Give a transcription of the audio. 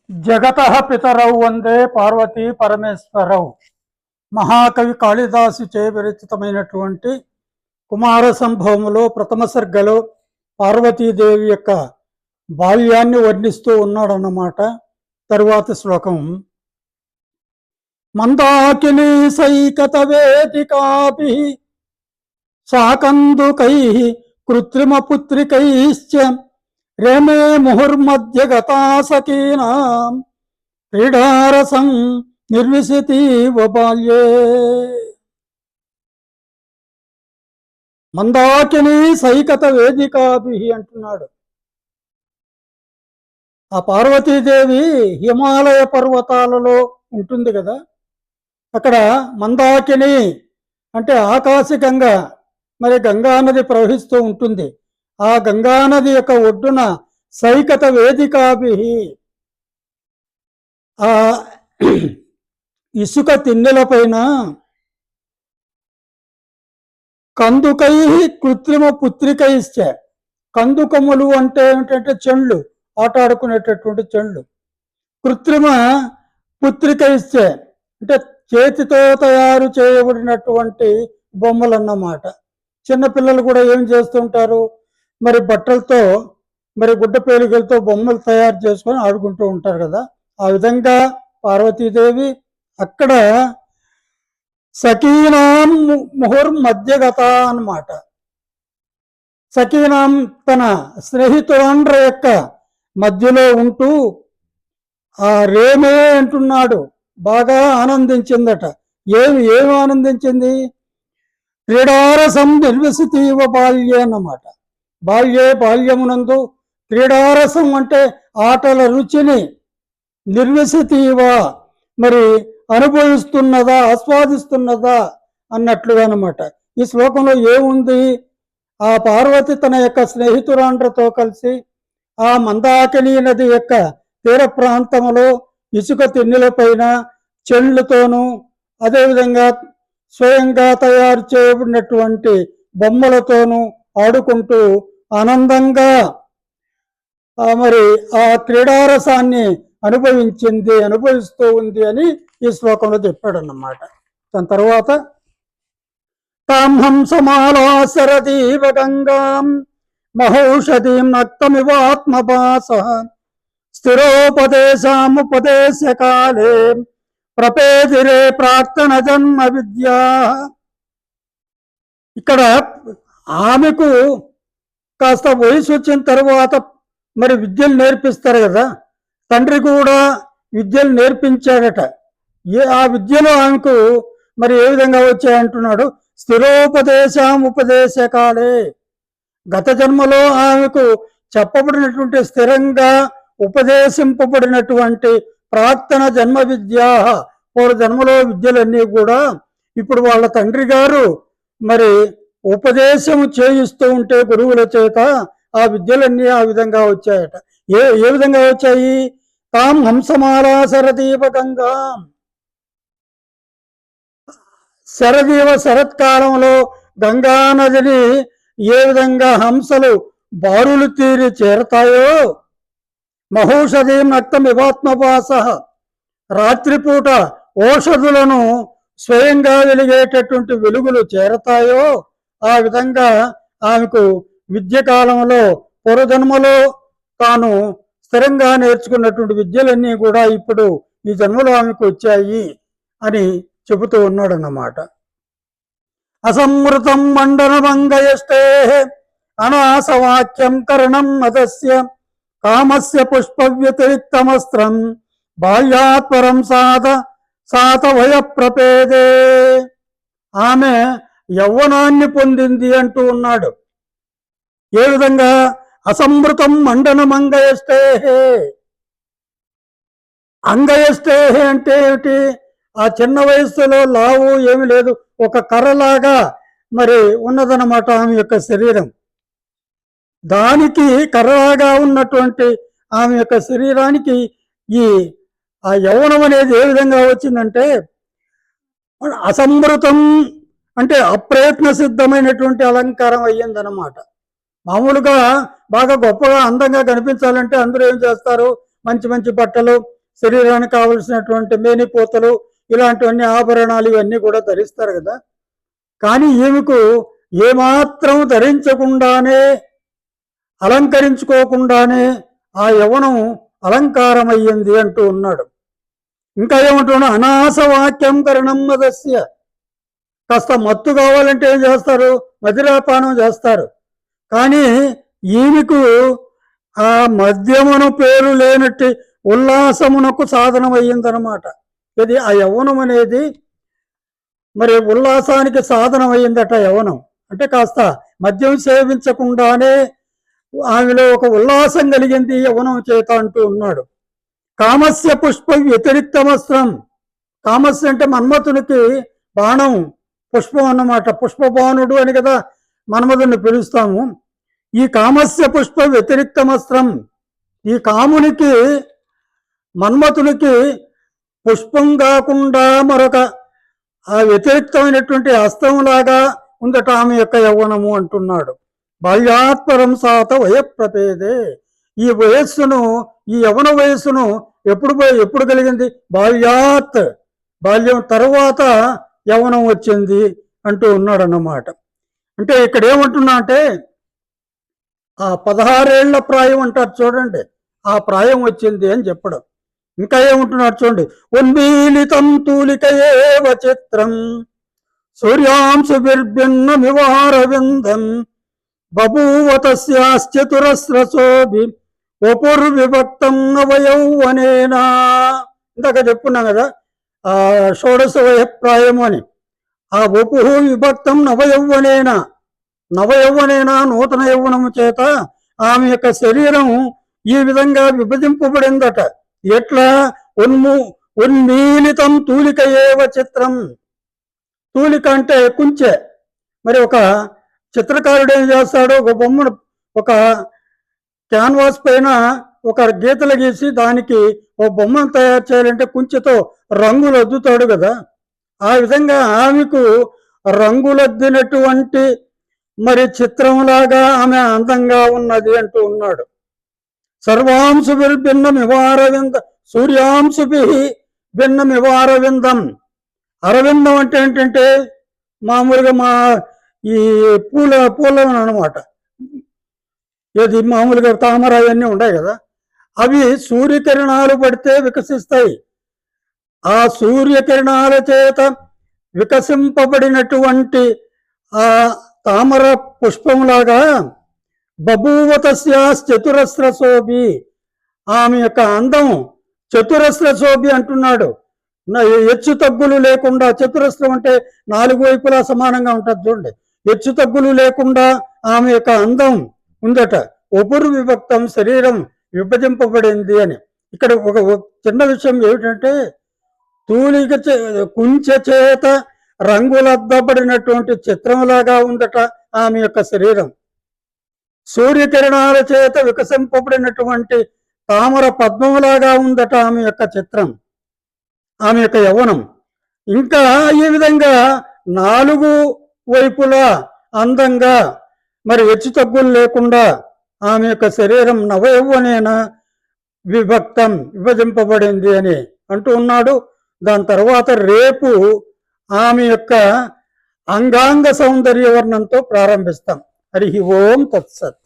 జగతః పితరౌ వందే పార్వతీ పరమేశ్వరౌ. మహాకవి కాళిదాసు చే విరచితమైనటువంటి కుమార సంభవములో ప్రథమ సర్గలో పార్వతీదేవి యొక్క బాల్యాన్ని వర్ణిస్తూ ఉన్నాడన్నమాట. తరువాత శ్లోకం: మందాకినీ సైకత వేదికాభి సాకందుకై కృత్రిమ పుత్రికైశ్చ రేమే ముహుర్మధ్య గతా సఖీనాం క్రీడారసం నిర్విశతీవ బాల్యే. మందాకిని సైకత వేదికాభి అంటున్నాడు. ఆ పార్వతీదేవి హిమాలయ పర్వతాలలో ఉంటుంది కదా, అక్కడ మందాకిని అంటే ఆకాశగంగ, మరి గంగానది ప్రవహిస్తూ ఉంటుంది. ఆ గంగానది యొక్క ఒడ్డున సైకత వేదికాభి, ఆ ఇసుక తిన్నెల పైన కందుకై కృత్రిమ పుత్రికైశ్చ, కందుకములు అంటే ఏమిటంటే చెండ్లు, ఆట ఆడుకునేటటువంటి చెండ్లు. కృత్రిమ పుత్రికైశ్చ అంటే చేతితో తయారు చేయబడినటువంటి బొమ్మలు అన్నమాట. చిన్నపిల్లలు కూడా ఏం చేస్తుంటారు, మరి బట్టలతో, మరి గుడ్డ పేలికలతో బొమ్మలు తయారు చేసుకొని ఆడుకుంటూ ఉంటారు కదా. ఆ విధంగా పార్వతీదేవి అక్కడ సఖీనాం ముహుర్మధ్యగత అన్నమాట. సఖీనాం తన స్నేహితులండ్ర యొక్క మధ్యలో ఉంటూ ఆ రేమే అంటున్నాడు, బాగా ఆనందించిందట. ఏమి ఆనందించింది? క్రీడారసం నిర్విశతీవ బాల్యే అన్నమాట. బాల్యమునందు క్రీడారసం అంటే ఆటల రుచిని, నిర్విశతీవ మరి అనుభవిస్తున్నదా, ఆస్వాదిస్తున్నదా అన్నట్లుగా అనమాట. ఈ శ్లోకంలో ఏముంది? ఆ పార్వతి తన యొక్క స్నేహితురాండ్రతో కలిసి ఆ మందాకిని నది యొక్క తీర ప్రాంతంలో ఇసుక తిన్నెల పైన చెండ్లతోనూ, అదేవిధంగా స్వయంగా తయారు చేయబడినటువంటి బొమ్మలతోనూ ఆడుకుంటూ ఆనందంగా మరి ఆ క్రీడారసాన్ని అనుభవిస్తూ ఉంది అని ఈ శ్లోకంలో చెప్పాడన్నమాట. దాని తర్వాత తాం సమాలాసరదీవ గంగాం మహౌషధీం నక్తమివాత్మభాస స్థిరోపదేశాముపదేశకాలే ప్రపేదిరే ప్రాక్తన జన్మ విద్యా. ఇక్కడ ఆమెకు కాస్త వయసు వచ్చిన తర్వాత మరి విద్యలు నేర్పిస్తారు కదా, తండ్రి కూడా విద్యలు నేర్పించాడట. ఆ విద్యలో ఆమెకు మరి ఏ విధంగా వచ్చాయంటున్నాడు. ఉపదేశకాలే, గత జన్మలో ఆమెకు చెప్పబడినటువంటి, స్థిరంగా ఉపదేశింపబడినటువంటి ప్రాక్తన జన్మ విద్యా, పూర్వ జన్మలో విద్యలన్నీ కూడా ఇప్పుడు వాళ్ళ తండ్రి గారు మరి ఉపదేశం చేయిస్తూ ఉంటే గురువుల చేత ఆ విద్యలన్నీ ఆ విధంగా వచ్చాయట. ఏ విధంగా వచ్చాయి? తాం హంసమాలా శరదీవ గంగా, శరత్కాలంలో గంగానదిని ఏ విధంగా హంసలు బారులు తీరి చేరతాయో, మహౌషధీం నక్తం వివాత్మపాస, రాత్రిపూట ఔషధులను స్వయంగా వెలిగేటటువంటి వెలుగులు చేరతాయో, ఆ విధంగా ఆమెకు విద్య కాలంలో, పూర్వజన్మలో తాను స్థిరంగా నేర్చుకున్నటువంటి విద్యలన్నీ కూడా ఇప్పుడు ఈ జన్మలో ఆమెకు వచ్చాయి అని చెబుతూ ఉన్నాడన్నమాట. అసమృతం మండనమంగయష్టే అనాసవాక్యం కరణం మదస్య కామస్య పుష్ప వ్యతిరిక్తమస్త్రం బాల్యాత్పరం సాతవయ ప్రపేదే. ఆమె యవ్వనాన్ని పొందింది అంటూ ఉన్నాడు. ఏ విధంగా? అసమృతం మండనం అంగయష్టేహే. అంగయష్టేహే అంటే ఏమిటి? ఆ చిన్న వయస్సులో లావు ఏమి లేదు, ఒక కర్రలాగా మరి ఉన్నదన్నమాట ఆమె యొక్క శరీరం. దానికి కర్రలాగా ఉన్నటువంటి ఆమె యొక్క శరీరానికి ఆ యవ్వనం అనేది ఏ విధంగా వచ్చిందంటే, అసమృతం అంటే అప్రయత్న సిద్ధమైనటువంటి అలంకారం అయ్యిందనమాట. మామూలుగా బాగా గొప్పగా అందంగా కనిపించాలంటే అందరూ ఏం చేస్తారు, మంచి మంచి బట్టలు, శరీరానికి కావలసినటువంటి మేనిపోతలు, ఇలాంటివన్నీ ఆభరణాలు ఇవన్నీ కూడా ధరిస్తారు కదా. కానీ ఈమెకు ఏమాత్రం ధరించకుండానే, అలంకరించుకోకుండానే ఆ యవ్వనం అలంకారమయ్యింది అంటూ ఉన్నాడు. ఇంకా ఏమంటున్నాడు, అనాసవాక్యం కరణం మదస్య. కాస్త మత్తు కావాలంటే ఏం చేస్తారు, మదిరాపానం చేస్తారు. కానీ ఈమెకు ఆ మద్యమును పేరు లేనట్టి ఉల్లాసమునకు సాధనమయ్యిందనమాట. ఇది ఆ యవ్వనం అనేది మరి ఉల్లాసానికి సాధనమయ్యిందట. యవ్వనం అంటే కాస్త మద్యం సేవించకుండానే ఆమెలో ఒక ఉల్లాసం కలిగింది యవ్వనం చేత అంటూ ఉన్నాడు. కామస్య పుష్ప వ్యతిరిక్తమస్త్రం. కామస్య అంటే మన్మథునికి బాణం, పుష్పం అన్నమాట. పుష్పబాణుడు అని కదా మన్మథుని పిలుస్తాము. ఈ కామస్య పుష్ప వ్యతిరిక్తమస్త్రం, ఈ కామునికి మన్మథునికి పుష్పం కాకుండా మరొక ఆ వ్యతిరిక్తమైనటువంటి అస్త్రంలాగా ఉందట ఆమె యొక్క యవ్వనము అంటున్నాడు. బాల్యాత్పరం సాత వయప్రపేదే. ఈ వయస్సును, ఈ యవ్వన వయస్సును ఎప్పుడు కలిగింది, బాల్యాత్, బాల్యం తర్వాత యవ్వనం వచ్చింది అంటూ ఉన్నాడు అన్నమాట. అంటే ఇక్కడ ఏమంటున్నా అంటే ఆ 16 ఏళ్ల ప్రాయం అంటారు చూడండి, ఆ ప్రాయం వచ్చింది అని చెప్పడం. ఇంకా ఏమంటున్నాడు చూడండి, ఉన్మీలితం తూలికయేవ చిత్రం సూర్యాంశు బిర్భిన్నమివారవిందం బభూవ తస్యాశ్చతురస్రసోభి వపుర్విభక్తం నవయౌవనేనా. ఇందాక చెప్పున్నాం కదా ఆ షోడశ వయప్రాయము అని. ఆ వపు విభక్తం నవయౌవనేనా, నవయౌవనేనా నూతన యౌవనము చేత ఆమె యొక్క శరీరం ఈ విధంగా విభజింపబడిందట. ఎట్లా, ఉన్మీలితం తూలిక ఏవ చిత్రం. తూలిక అంటే కుంచె. మరి ఒక చిత్రకారుడు ఏం చేస్తాడు, ఒక బొమ్మను ఒక క్యాన్వాస్ పైన ఒక గీతలు గీసి దానికి ఒక బొమ్మను తయారు చేయాలంటే కుంచెతో రంగులు అద్దుతాడు కదా. ఆ విధంగా ఆమెకు రంగులద్దినటువంటి మరి చిత్రంలాగా ఆమె అందంగా ఉన్నది అంటూ ఉన్నాడు. సర్వాంశుభిర్ భిన్నమివారవింద సూర్యాంశుభి భిన్నమివారవిందం. అరవిందం అంటే ఏంటంటే మామూలుగా మా ఈ పూల అనమాట. ఇది మామూలుగా తామర అవన్నీ ఉన్నాయి కదా, అవి సూర్యకిరణాలు పడితే వికసిస్తాయి. ఆ సూర్యకిరణాల చేత వికసింపబడినటువంటి ఆ తామర పుష్పంలాగా బభూవతస్యాశ్చతురస్రశోభి, ఆమె యొక్క అందం చతురస్రశోభి అంటున్నాడు. హెచ్చు తగ్గులు లేకుండా, చతురస్రం అంటే 4 వైపులా సమానంగా ఉంటుంది చూడండి, హెచ్చు తగ్గులు లేకుండా ఆమె యొక్క అందం ఉందట. వపుర్విభక్తం, శరీరం విభజింపబడింది అని. ఇక్కడ ఒక చిన్న విషయం ఏమిటంటే, తూలిక కుంచె చేత రంగులద్దబడినటువంటి చిత్రంలాగా ఉందట ఆమె యొక్క శరీరం. సూర్యకిరణాల చేత వికసింపబడినటువంటి తామర పద్మములాగా ఉందట ఆమె యొక్క చిత్రం, ఆమె యొక్క యవ్వనం. ఇంకా ఈ విధంగా 4 వైపులా అందంగా మరి హెచ్చు తగ్గులు లేకుండా ఆమె యొక్క శరీరం నవయవ్వనేన విభక్తం, విభజింపబడింది అని అంటూ ఉన్నాడు. దాని తర్వాత రేపు ఆమె యొక్క అంగాంగ సౌందర్య వర్ణంతో ప్రారంభిస్తాం. హరి ఓం తత్సత్.